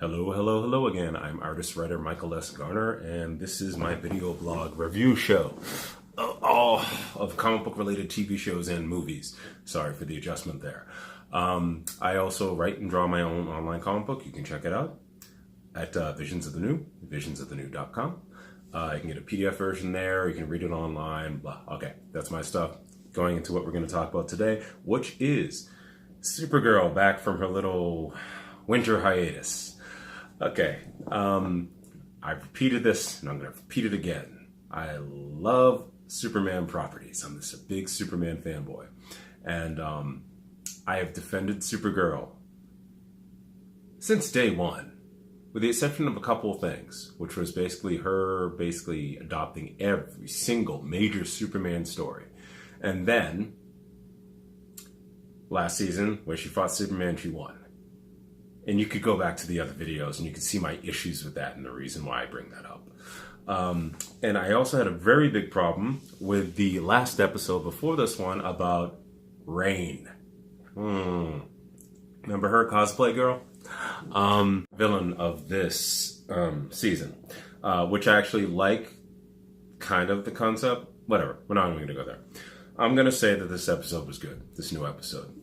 Hello, hello, hello again. I'm artist-writer Michael S Garner, and this is my video blog review show of comic book-related TV shows and movies. Sorry for the adjustment there. I also write and draw my own online comic book. You can check it out at Visions of the New, visionsofthenew.com. You can get a PDF version there. You can read it online. Blah. Okay, that's my stuff. Going into what we're going to talk about today, which is Supergirl back from her little winter hiatus. Okay, I've repeated this, and I'm going to repeat it again. I love Superman properties. I'm just a big Superman fanboy. And I have defended Supergirl since day one, with the exception of a couple of things, which was basically her adopting every single major Superman story. And then, last season, where she fought Superman, she won. And you could go back to the other videos and you could see my issues with that and the reason why I bring that up. And I also had a very big problem with the last episode before this one about Rain. Remember her, cosplay girl? Villain of this season, which I actually like kind of the concept. Whatever, we're not even going to go there. I'm going to say that this episode was good, this new episode,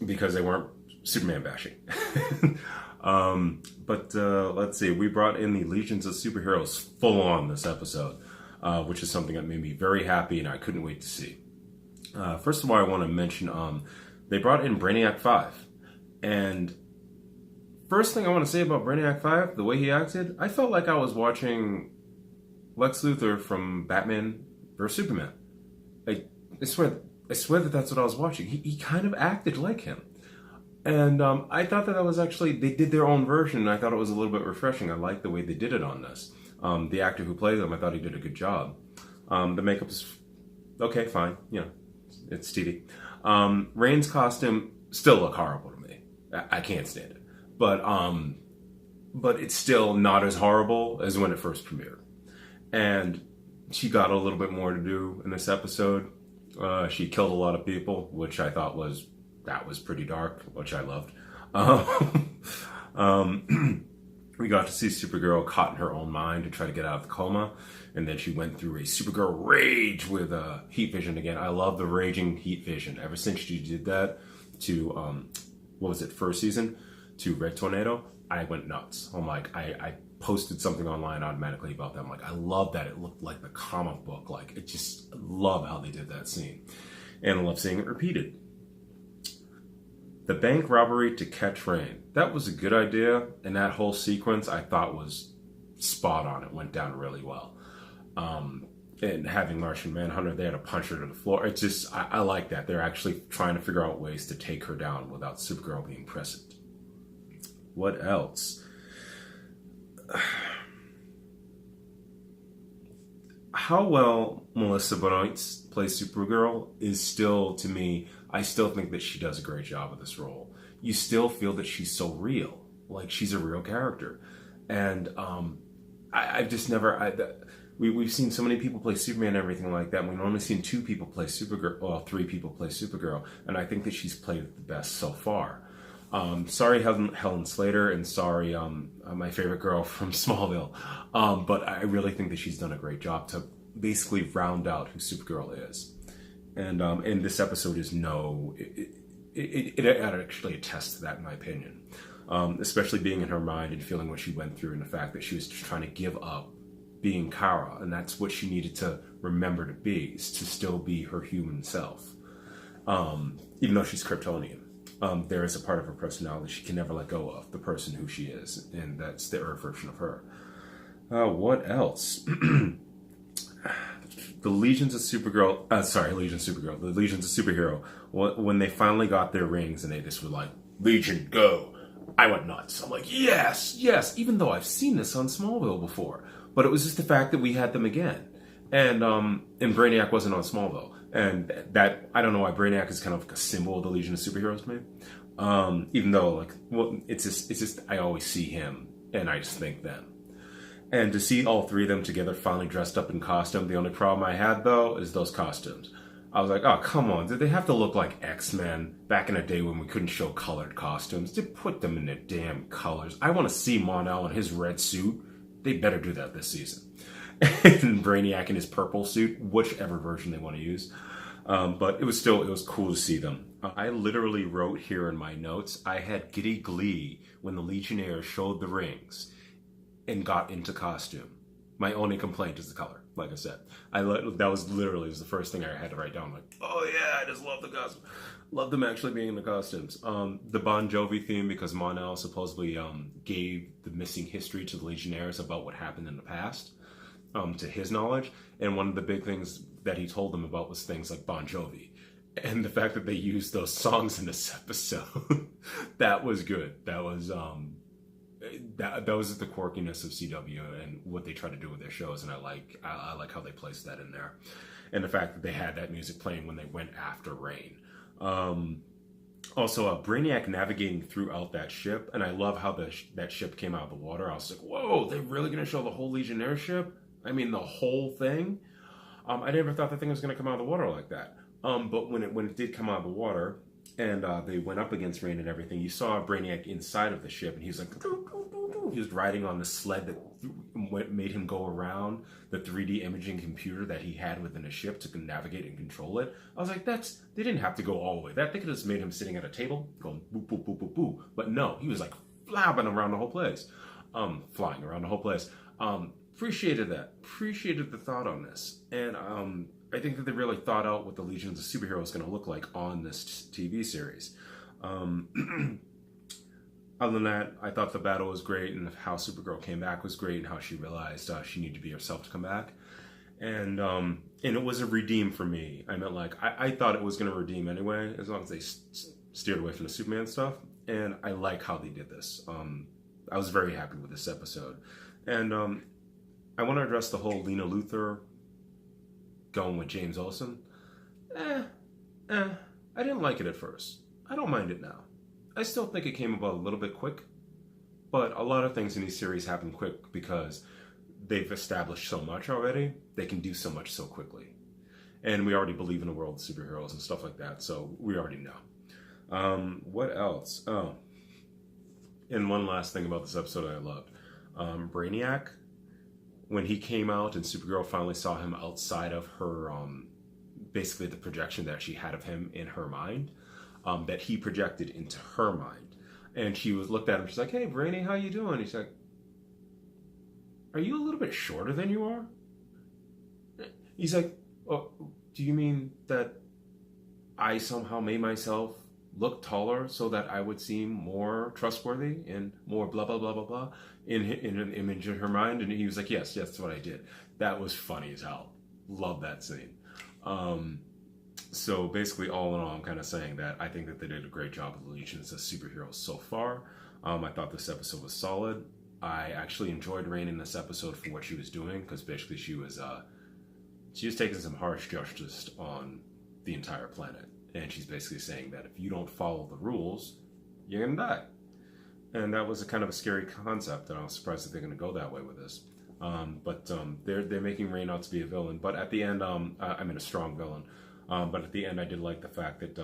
because they weren't Superman bashing. But let's see, we brought in the Legions of Superheroes full on this episode, which is something that made me very happy and I couldn't wait to see. First of all, I want to mention they brought in Brainiac 5. And first thing I want to say about Brainiac 5, the way he acted, I felt like I was watching Lex Luthor from Batman vs. Superman. I swear that that's what I was watching. He kind of acted like him. And I thought that was actually, they did their own version, and I thought it was a little bit refreshing. I liked the way they did it on this. The actor who played him, I thought he did a good job. The makeup is okay, fine. You know, it's TV. Rain's costume still looked horrible to me. I can't stand it. But it's still not as horrible as when it first premiered. And she got a little bit more to do in this episode. She killed a lot of people, which I thought was pretty dark, which I loved. We got to see Supergirl caught in her own mind to try to get out of the coma, and then she went through a Supergirl rage with heat vision again. I love the raging heat vision. Ever since she did that to, what was it, first season, to Red Tornado, I went nuts. I'm like, I posted something online automatically about that. I'm like, I love that. It looked like the comic book. Like, I just love how they did that scene. And I love seeing it repeated. The bank robbery to catch Rain. That was a good idea, and that whole sequence I thought was spot on. It went down really well. And having Martian Manhunter there to punch her to the floor, it's just, I like that. They're actually trying to figure out ways to take her down without Supergirl being present. What else? How well Melissa Benoist plays Supergirl is still, to me, I still think that she does a great job of this role. You still feel that she's so real, like she's a real character. And I've just never, we've seen so many people play Superman and everything like that. And we've only seen 2 people play Supergirl, well, 3 people play Supergirl. And I think that she's played it the best so far. Sorry, Helen Slater, and sorry, my favorite girl from Smallville. But I really think that she's done a great job to basically round out who Supergirl is. And this episode is it actually attests to that, in my opinion. Especially being in her mind and feeling what she went through, and the fact that she was just trying to give up being Kara, and that's what she needed to remember to be, is to still be her human self. Even though she's Kryptonian. There is a part of her personality she can never let go of, the person who she is, and that's the Earth version of her. What else? The Legions of Supergirl, the Legions of Superhero, when they finally got their rings and they just were like, Legion, go, I went nuts. I'm like, yes, even though I've seen this on Smallville before. But it was just the fact that we had them again. And Brainiac wasn't on Smallville. And that, I don't know why Brainiac is kind of like a symbol of the Legion of Superheroes to me. Even though, like, well, it's just, I always see him and I just think them. And to see all 3 of them together finally dressed up in costume, the only problem I had, though, is those costumes. I was like, oh, come on. Did they have to look like X-Men back in a day when we couldn't show colored costumes? They put them in their damn colors. I want to see Mon-El in his red suit. They better do that this season. And Brainiac in his purple suit, whichever version they want to use. But it was cool to see them. I literally wrote here in my notes, I had giddy glee when the Legionnaires showed the rings and got into costume. My only complaint is the color, like I said. That was literally the first thing I had to write down. Like, oh yeah, I just love the costume. Love them actually being in the costumes. The Bon Jovi theme, because Mon-El supposedly gave the missing history to the Legionnaires about what happened in the past, to his knowledge. And one of the big things that he told them about was things like Bon Jovi. And the fact that they used those songs in this episode, that was good. That was that was the quirkiness of CW and what they try to do with their shows, and I like how they placed that in there, and the fact that they had that music playing when they went after Rain. Also, Brainiac navigating throughout that ship, and I love how that ship came out of the water. I was like, whoa, they're really going to show the whole Legionnaire ship? I mean, the whole thing? I never thought the thing was going to come out of the water like that. But when it did come out of the water, and they went up against Rain and everything, you saw Brainiac inside of the ship, and he was like, he was riding on the sled that made him go around the 3D imaging computer that he had within the ship to navigate and control it. I was like, they didn't have to go all the way. They could have just made him sitting at a table going boop, boop, boop, boop, boop. But no, he was like flapping around the whole place, flying around the whole place. Appreciated that. Appreciated the thought on this. And I think that they really thought out what the Legions of Superheroes is going to look like on this TV series. Other than that, I thought the battle was great, and how Supergirl came back was great, and how she realized she needed to be herself to come back. And it was a redeem for me. I meant, like, I thought it was going to redeem anyway, as long as they steered away from the Superman stuff. And I like how they did this. I was very happy with this episode. And I want to address the whole Lena Luthor going with James Olsen. I didn't like it at first. I don't mind it now. I still think it came about a little bit quick, but a lot of things in these series happen quick because they've established so much already. They can do so much so quickly. And we already believe in the world of superheroes and stuff like that, so we already know. What else? Oh, and one last thing about this episode I loved. Brainiac, when he came out and Supergirl finally saw him outside of her, basically the projection that she had of him in her mind, that he projected into her mind. And she looked at him, she's like, hey, Brainy, how you doing? He's like, are you a little bit shorter than you are? He's like, oh, do you mean that I somehow made myself look taller so that I would seem more trustworthy and more blah, blah, blah, blah, blah in an image in her mind? And he was like, yes, that's what I did. That was funny as hell. Love that scene. So basically, all in all, I'm kind of saying that I think that they did a great job with the Legions as superheroes so far. I thought this episode was solid. I actually enjoyed Rain in this episode for what she was doing, because basically she was taking some harsh justice on the entire planet. And she's basically saying that if you don't follow the rules, you're going to die. And that was a kind of a scary concept, and I was surprised that they're going to go that way with this. But they're making Rain out to be a villain. But at the end, I mean a strong villain. But at the end, I did like the fact that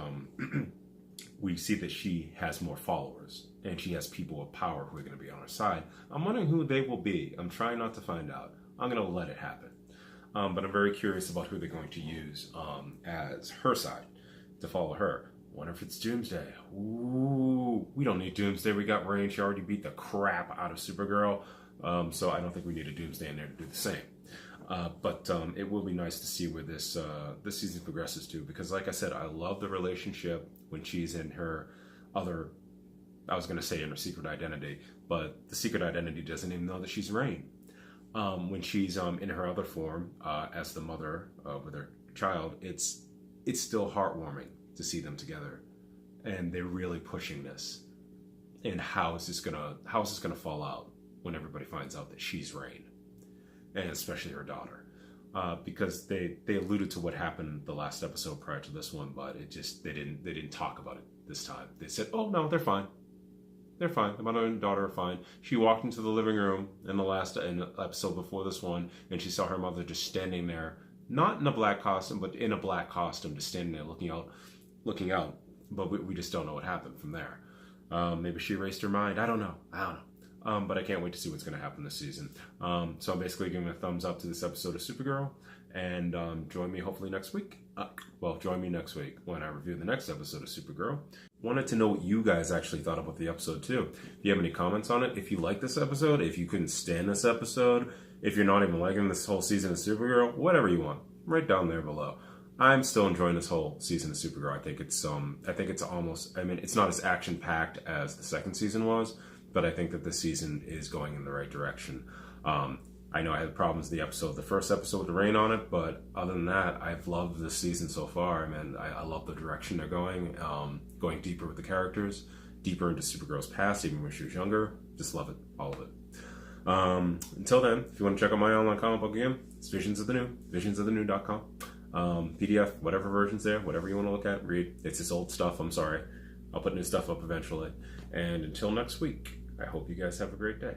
we see that she has more followers, and she has people of power who are going to be on her side. I'm wondering who they will be. I'm trying not to find out. I'm going to let it happen. But I'm very curious about who they're going to use as her side to follow her. Wonder if it's Doomsday. Ooh, we don't need Doomsday. We got Rain. She already beat the crap out of Supergirl. So I don't think we need a Doomsday in there to do the same. But it will be nice to see where this season progresses to, because like I said, I love the relationship when she's in her other, I was going to say in her secret identity, but the secret identity doesn't even know that she's Rain. When she's in her other form as the mother with her child, it's still heartwarming to see them together, and they're really pushing this. And how is this gonna fall out when everybody finds out that she's Rain? And especially her daughter, because they alluded to what happened the last episode prior to this one, but they didn't talk about it this time. They said, "Oh no, they're fine. They're fine. The mother and daughter are fine." She walked into the living room in the last episode before this one, and she saw her mother just standing there, not in a black costume, but in a black costume, just standing there looking out. But we just don't know what happened from there. Maybe she erased her mind. I don't know. But I can't wait to see what's going to happen this season. So I'm basically giving a thumbs up to this episode of Supergirl. And join me hopefully next week. Join me next week when I review the next episode of Supergirl. Wanted to know what you guys actually thought about the episode too. If you have any comments on it, if you like this episode, if you couldn't stand this episode, if you're not even liking this whole season of Supergirl, whatever you want, right down there below. I'm still enjoying this whole season of Supergirl. I think it's almost, it's not as action-packed as the second season was, but I think that this season is going in the right direction. I know I had problems with the first episode with the rain on it, but other than that, I've loved this season so far. I love the direction they're going deeper with the characters, deeper into Supergirl's past, even when she was younger. Just love it, all of it. Until then, if you want to check out my online comic book game, it's Visions of the New, visionsofthenew.com. PDF, whatever version's there, whatever you want to look at, read. It's this old stuff, I'm sorry. I'll put new stuff up eventually. And until next week, I hope you guys have a great day.